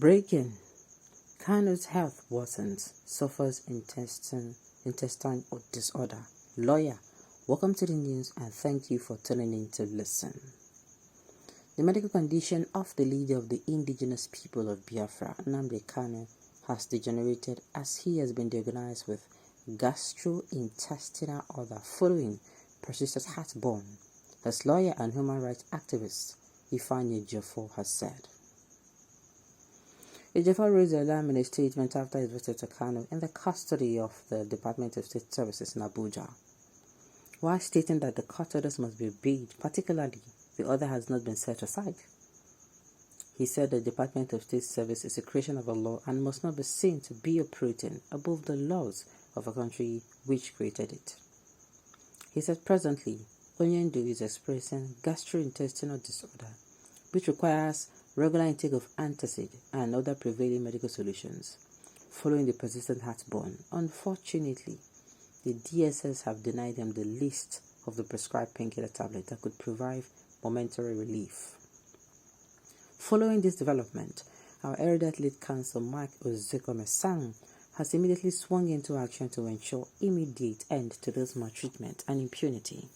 Breaking. Kanu's health worsens, suffers intestine disorder. Lawyer, welcome to the news and thank you for tuning in to listen. The medical condition of the leader of the indigenous people of Biafra, Nnamdi Kanu, has degenerated as he has been diagnosed with gastrointestinal ulcer following persistent heartburn, as lawyer and human rights activist Ifeanyi Ejiofor has said. Ejiofor raised the alarm in a statement after his visit to Kanu in the custody of the Department of State Services in Abuja, while stating that the court orders must be obeyed, particularly the order has not been set aside. He said the Department of State Service is a creation of a law and must not be seen to be operating above the laws of a country which created it. He said presently, Nnamdi is experiencing gastrointestinal disorder, which requires regular intake of antacid and other prevailing medical solutions. Following the persistent heartburn, unfortunately, the DSS have denied him the list of the prescribed painkiller tablet that could provide momentary relief. Following this development, our erudite lead counsel Mike Ozekome-Sang has immediately swung into action to ensure immediate end to this maltreatment and impunity.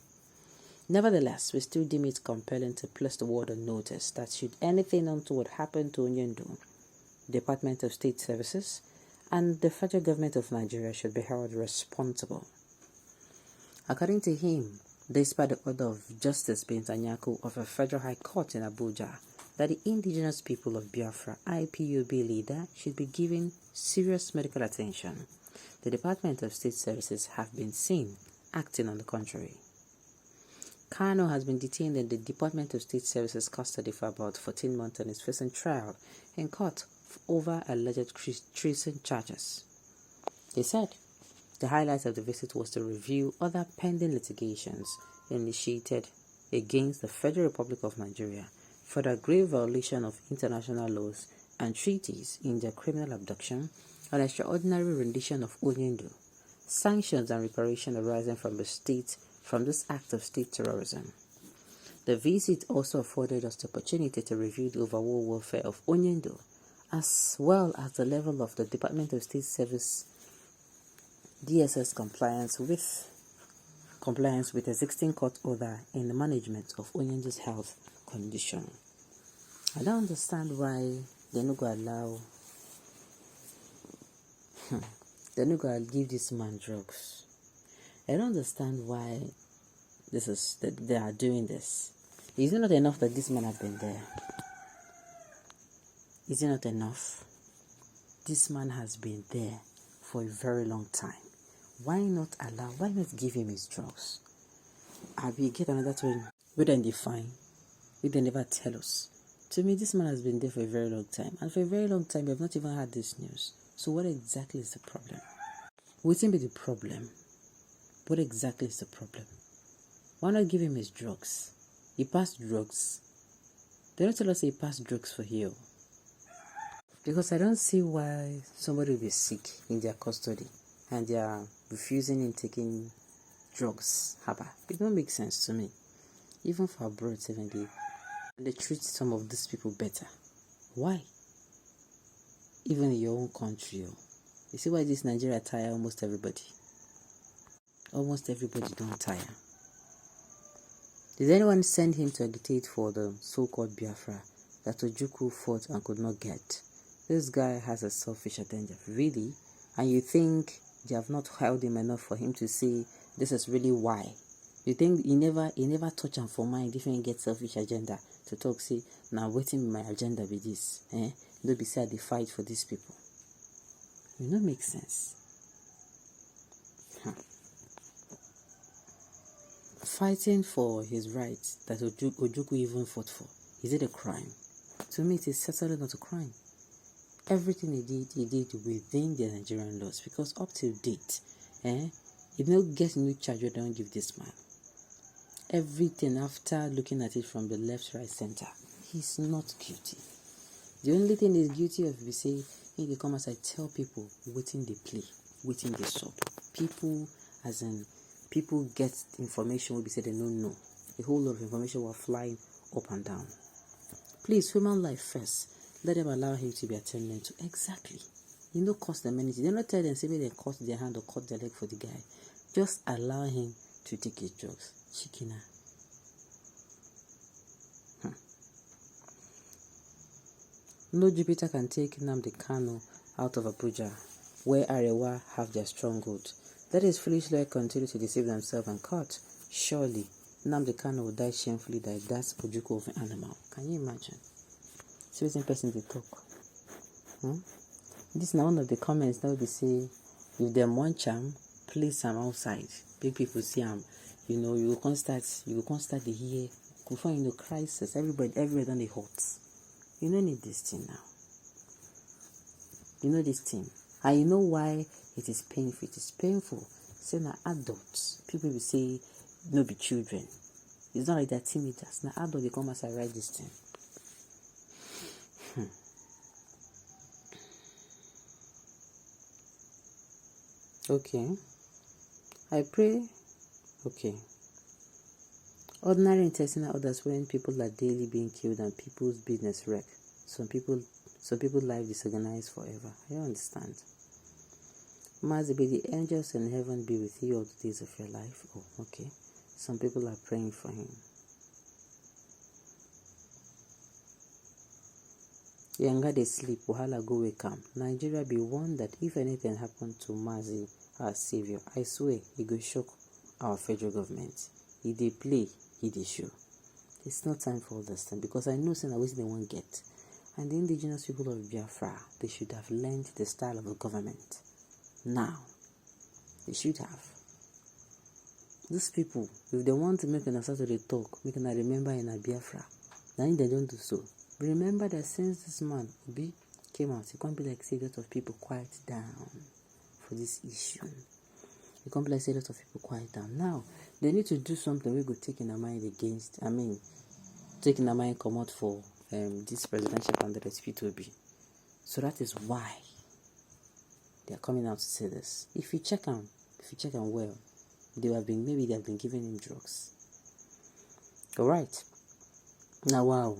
Nevertheless, we still deem it compelling to place the world on notice that should anything untoward happen to Nnamdi, Department of State Services and the federal government of Nigeria should be held responsible. According to him, despite the order of Justice Bintanyako of a federal high court in Abuja, that the indigenous people of Biafra IPOB leader should be given serious medical attention, the Department of State Services have been seen acting on the contrary. Kanu has been detained in the Department of State Services custody for about 14 months and is facing trial in court over alleged treason charges. He said the highlight of the visit was to review other pending litigations initiated against the Federal Republic of Nigeria for the grave violation of international laws and treaties in their criminal abduction and extraordinary rendition of Nnamdi, sanctions and reparation arising from this act of state terrorism. The visit also afforded us the opportunity to review the overall welfare of Nnamdi, as well as the level of the Department of State Service DSS compliance with existing court order in the management of Nnamdi's health condition. I don't understand why they no go allow they no go give this man drugs. I don't understand why they are doing this. Is it not enough that this man has been there? Is it not enough? This man has been there for a very long time. Why not give him his drugs? I will get another one. We don't define. We don't never tell us. To me, this man has been there for a very long time. And for a very long time, we have not even had this news. So what exactly is the problem? What will be the problem? What exactly is the problem? Why not give him his drugs? He passed drugs. They don't tell us he passed drugs for you. Because I don't see why somebody will be sick in their custody and they are refusing him taking drugs. It don't make sense to me. Even for abroad, they treat some of these people better. Why? Even in your own country. You see why this Nigeria tire almost everybody? Almost everybody don't tire. Did anyone send him to agitate for the so-called Biafra that Ojukwu fought and could not get? This guy has a selfish agenda, really? And you think they have not held him enough for him to say this is really why? You think he never touch him for mind if he get selfish agenda to talk, say, now waiting my agenda be this. Don't be sad they fight for these people. It don't make sense. Fighting for his rights that Ojukwu even fought for, is it a crime? To me, it is certainly not a crime. Everything he did within the Nigerian laws, because up to date, if no get new charge, you don't give this man. Everything after looking at it from the left, right, center, he's not guilty. The only thing he's guilty of, we say, he can come as I tell people, waiting they play, waiting they stop. People get information will be said they don't know. A whole lot of information will flying up and down. Please, human life first. let them allow him to be attended to. Exactly. You know, cost them anything. They not tell them, say, they cut their hand or cut their leg for the guy. Just allow him to take his drugs. Chikina. No Jupiter can take Nnamdi Kanu out of Abuja, where Arewa have their stronghold. Let his foolish lawyer continue to deceive themselves and court. Surely, Nnamdi Kanu will die shamefully like that Ojuku of an animal. Can you imagine? Seriously, person to talk. This is one of the comments that will be say, if them want charm, place them outside. Big people see them. You know, you will constant the hear. Before you know crisis, everybody on the hot. You don't need this thing now. You know this thing. And you know why it is painful. It is painful. Say now adults. People will say, no be children. It's not like they're teenagers. Now adults, they come as I write this thing. Okay. I pray. Okay. Ordinary intestinal orders when people are daily being killed and people's business wrecked. Some people life disorganized forever. I don't understand. Mazi, may the angels in heaven be with you all the days of your life. Oh, okay. Some people are praying for him. Yanga they sleep, Wahala go wake up. Nigeria be warned that if anything happened to Mazi, our savior, I swear he go shock our federal government. He dey play, he dey show. It's not time for all this time because I know saying what they won't get. And the indigenous people of Biafra, they should have learned the style of the government. Now, they should have. These people, if they want to make an Saturday talk, make an remember in a Biafra. Then they don't do so. Remember that since this man, Obi, came out, it can't be like say a lot of people quiet down for this issue. It can't be like say a lot of people quiet down. Now, they need to do something we go take in our mind against, taking our mind come out for this presidential candidate, P2B. So that is why they are coming out to say this. If you check them well, they have been giving him drugs. Alright. Now wow.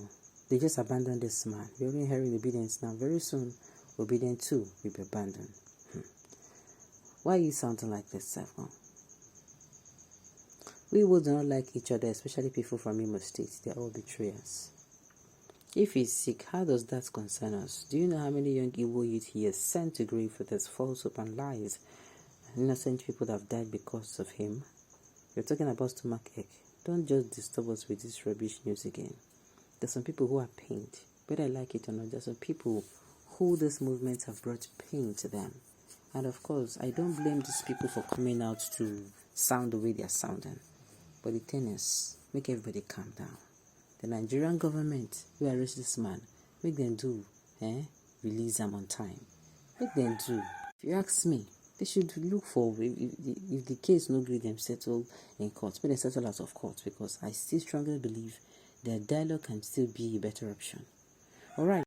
They just abandoned this man. We're only hearing obedience now. Very soon, obedience too will be abandoned. Why are you sounding like this, Safon? We will do not like each other, especially people from Imo State. They are all betrayers. If he's sick, how does that concern us? Do you know how many young Igbo youth he has sent to grief with his falsehood and lies? Innocent people have died because of him. You're talking about stomach ache. Don't just disturb us with this rubbish news again. There's some people who are pained, whether I like it or not. There's some people who this movement have brought pain to them. And of course, I don't blame these people for coming out to sound the way they are sounding. But the thing is, make everybody calm down. The Nigerian government who arrest this man, make them do, release them on time. Make them do. If you ask me, they should look for, if the case no grade them settle in court, but they settle out of court because I still strongly believe that dialogue can still be a better option. Alright.